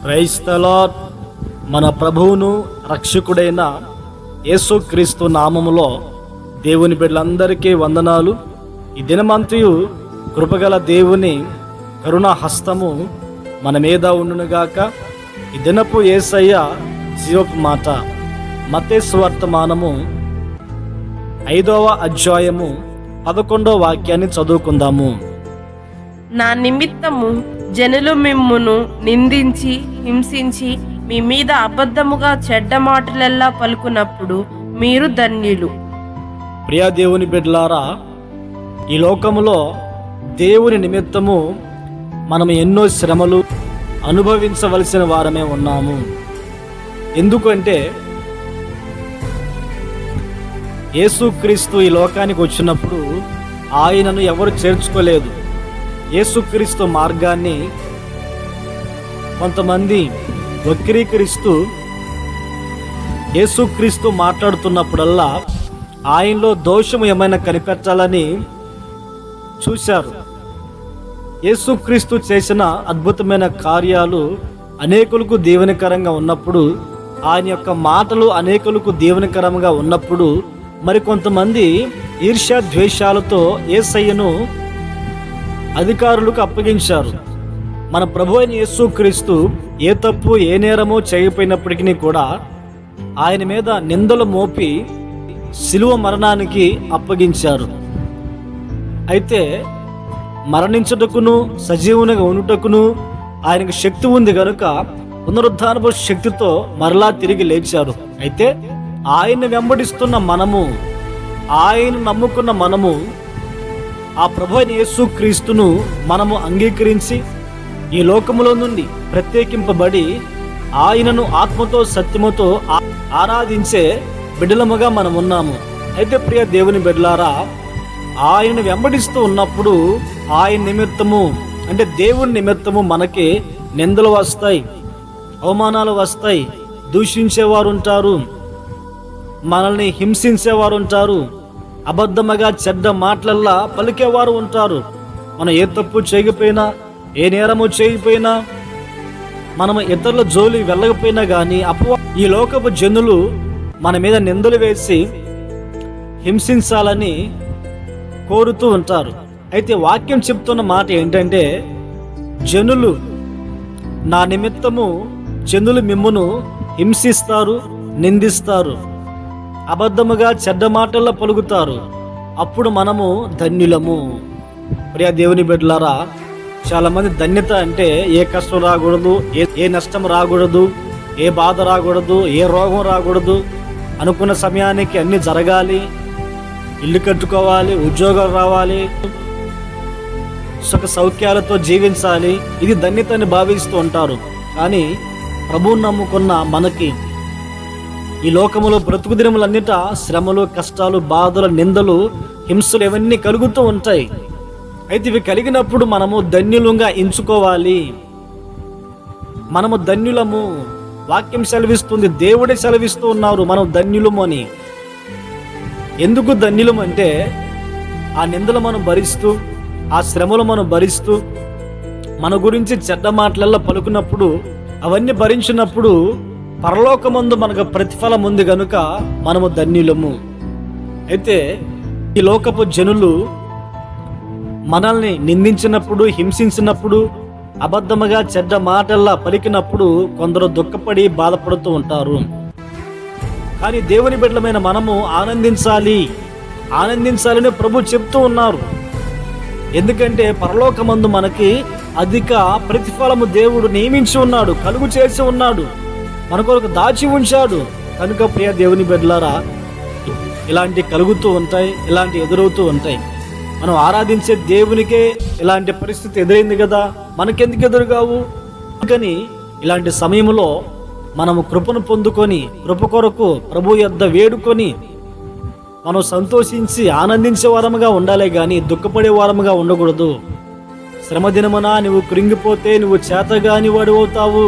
Praise the lord. మన ప్రభువును రక్షకుడైన యేసుక్రీస్తు నామములో దేవుని బిడ్డలందరికీ వందనాలు. ఈ దినమంతయు కృపగల దేవుని కరుణా హస్తము మన మీద ఉండునుగాక. ఈ దినపు యేసయ్య జీవపు మాట మత్తయి సువార్తమానము 5వ అధ్యాయము 11వ వాక్యాన్ని చదువుకుందాము. నా నిమిత్తము జనులు మిమ్మును నిందించి హింసించి మీ మీద అబద్ధముగా చెడ్డ మాటలెల్లా పలుకున్నప్పుడు మీరు ధన్యులు. ప్రియా దేవుని బిడ్డలారా, ఈ లోకములో దేవుని నిమిత్తము మనం ఎన్నో శ్రమలు అనుభవించవలసిన వారమే ఉన్నాము. ఎందుకంటే యేసుక్రీస్తు ఈ లోకానికి వచ్చినప్పుడు ఆయనను ఎవరు చేర్చుకోలేదు. యేసుక్రీస్తు మార్గాన్ని కొంతమంది వక్రీకరిస్తూ యేసుక్రీస్తు మాట్లాడుతున్నప్పుడల్లా ఆయనలో దోషము ఏమైనా కనిపెట్టాలని చూశారు. యేసుక్రీస్తు చేసిన అద్భుతమైన కార్యాలు అనేకులకు దీవెనకరంగా ఉన్నప్పుడు, ఆయన యొక్క మాటలు అనేకులకు దీవెనకరంగా ఉన్నప్పుడు మరికొంతమంది ఈర్ష్య ద్వేషాలతో యేసయ్యను అధికారులకు అప్పగించారు. మన ప్రభు అయిన యేసుక్రీస్తు ఏ తప్పు ఏ నేరమో చేయకపోయినప్పటికీ కూడా ఆయన మీద నిందలు మోపి శిలువ మరణానికి అప్పగించారు. అయితే మరణించుటకును సజీవునిగా ఉండుటకును ఆయనకు శక్తి ఉంది కనుక పునరుద్ధానపు శక్తితో మరలా తిరిగి లేచారు. అయితే ఆయన వెంబడిస్తున్న మనము, ఆయన నమ్ముకున్న మనము ఆ ప్రభు అయిన యేసుక్రీస్తును మనము అంగీకరించి ఈ లోకములో నుండి ప్రత్యేకింపబడి ఆయనను ఆత్మతో సత్యముతో ఆరాధించే బిడ్డలముగా మనం ఉన్నాము. అయితే ప్రియ దేవుని బిడ్డలారా, ఆయన వెంబడిస్తూ ఉన్నప్పుడు ఆయన నిమిత్తము అంటే దేవుని నిమిత్తము మనకి నిందలు వస్తాయి, అవమానాలు వస్తాయి, దూషించేవారు ఉంటారు, మనల్ని హింసించేవారు ఉంటారు, అబద్ధముగా చెడ్డ మాటలల్లా పలికేవారు ఉంటారు. మనం ఏ తప్పు చేయకపోయినా, ఏ నేరము చేయకపోయినా, మనము ఇతరుల జోలి వెళ్ళకపోయినా కానీ ఈ లోకపు జనులు మన మీద నిందలు వేసి హింసించాలని కోరుతూ ఉంటారు. అయితే వాక్యం చెప్తున్న మాట ఏంటంటే, జనులు నా నిమిత్తము జనులు మిమ్మును హింసిస్తారు, నిందిస్తారు, అబద్ధముగా చెడ్డ మాటల్లో పలుకుతారు, అప్పుడు మనము ధన్యులము. ప్రియ దేవుని బిడ్డలారా, చాలా మంది ధన్యత అంటే ఏ కష్టం రాకూడదు, ఏ నష్టం రాకూడదు, ఏ బాధ రాకూడదు, ఏ రోగం రాకూడదు, అనుకున్న సమయానికి అన్ని జరగాలి, ఇల్లు కట్టుకోవాలి, ఉద్యోగాలు రావాలి, సుఖ సౌఖ్యాలతో జీవించాలి, ఇది ధన్యత అని భావిస్తూ ఉంటారు. కానీ ప్రభువుని నమ్ముకున్న మనకి ఈ లోకములో బ్రతుకు దినములన్నిట శ్రమలు, కష్టాలు, బాధలు, నిందలు, హింసలు ఇవన్నీ కలుగుతూ ఉంటాయి. అయితే ఇవి కలిగినప్పుడు మనము ధన్యులుగా ఎంచుకోవాలి. మనము ధన్యులము. వాక్యం సెలవిస్తుంది, దేవుడే సెలవిస్తూ ఉన్నారు మనం ధన్యులము అని. ఎందుకు ధన్యులము అంటే, ఆ నిందలు మనం భరిస్తూ, ఆ శ్రమలు మనం భరిస్తూ, మన గురించి చెడ్డ మాటలల్లో పలుకున్నప్పుడు, అవన్నీ భరించినప్పుడు పరలోకమందు మనకు ప్రతిఫలం ఉంది కనుక మనము ధన్యులము. అయితే ఈ లోకపు జనులు మనల్ని నిందించినప్పుడు, హింసించినప్పుడు, అబద్ధముగా చెడ్డ మాటల్లా పలికినప్పుడు కొందరు దుఃఖపడి బాధపడుతూ ఉంటారు. కానీ దేవుని బిడ్డలమైన మనము ఆనందించాలని ప్రభు చెప్తూ ఉన్నారు. ఎందుకంటే పరలోకమందు మనకి అధిక ప్రతిఫలము దేవుడు నియమించి ఉన్నాడు, కలుగు చేసి ఉన్నాడు, మన కొరకు దాచి ఉంచాడు. కనుక ప్రియ దేవుని బిడ్డలారా, ఇలాంటి కలుగుతూ ఉంటాయి, ఇలాంటి ఎదురవుతూ ఉంటాయి. మనం ఆరాధించే దేవునికే ఇలాంటి పరిస్థితి ఎదురైంది కదా, మనకెందుకు ఎదురుగావు? అందుకని ఇలాంటి సమయంలో మనము కృపను పొందుకొని, కృప కొరకు ప్రభు యొద్ద వేడుకొని మనం సంతోషించి ఆనందించే వారముగా ఉండాలి కానీ దుఃఖపడే వారముగా ఉండకూడదు. శ్రమ దినమున నువ్వు కృంగిపోతే నువ్వు చేతగాని వాడు అవుతావు.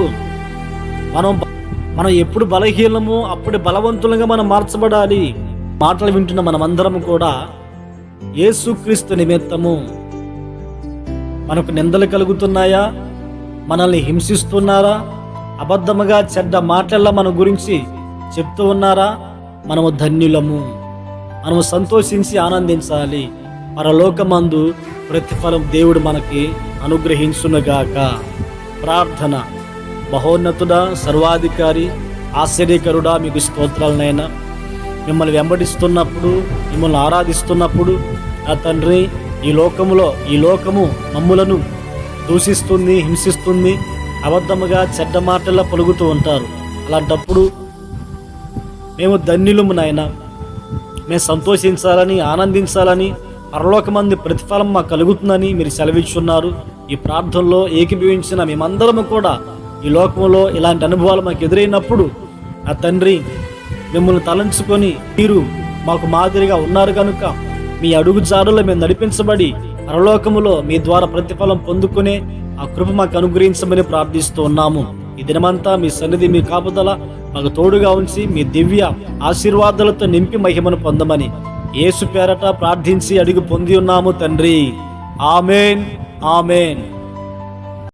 మనం ఎప్పుడు బలహీనము అప్పుడు బలవంతులుగా మనం మార్చబడాలి. మాటలు వింటున్న మనమందరం కూడా యేసుక్రీస్తు నిమిత్తము మనకు నిందలు కలుగుతున్నాయా, మనల్ని హింసిస్తున్నారా, అబద్ధముగా చెడ్డ మాటల్లో మన గురించి చెప్తూ ఉన్నారా? మనము ధన్యులము. మనము సంతోషించి ఆనందించాలి. పరలోకమందు ప్రతిఫలం దేవుడు మనకి అనుగ్రహించునుగాక. ప్రార్థన. మహోన్నతుడా, సర్వాధికారి, ఆశ్చర్యకరుడా, మీకు స్తోత్రాలనైనా. మిమ్మల్ని వెంబడిస్తున్నప్పుడు, మిమ్మల్ని ఆరాధిస్తున్నప్పుడు నా తండ్రి, ఈ లోకము మమ్ములను దూషిస్తుంది, హింసిస్తుంది, అబద్ధముగా చెడ్డ మాటల్లో పలుకుతూ ఉంటారు. అలాంటప్పుడు మేము ధన్యులము నాయన. మేము సంతోషించాలని, ఆనందించాలని, పరలోకమందు ప్రతిఫలం మాకు కలుగుతుందని మీరు సెలవిచ్చున్నారు. ఈ ప్రార్థనలో ఏకీభవించిన మేమందరము కూడా ఈ లోకంలో ఇలాంటి అనుభవాలు మాకు ఎదురైనప్పుడు నా తండ్రి, మిమ్మల్ని తలంచుకొని మీరు మాకు మాదిరిగా ఉన్నారు కనుక మీ అడుగు జాడలో మేము నడిపించబడి పరలోకములో మీ ద్వారా ప్రతిఫలం పొందుకునే ఆ కృప మాకు అనుగ్రహించమని ప్రార్థిస్తూ ఉన్నాము. ఈ దినమంతా మీ సన్నిధి, మీ కాపుదల మాకు తోడుగా ఉంచి మీ దివ్య ఆశీర్వాదాలతో నింపి మహిమను పొందమని యేసు పేరట ప్రార్థించి అడిగి పొంది ఉన్నాము తండ్రి. ఆమేన్, ఆమేన్.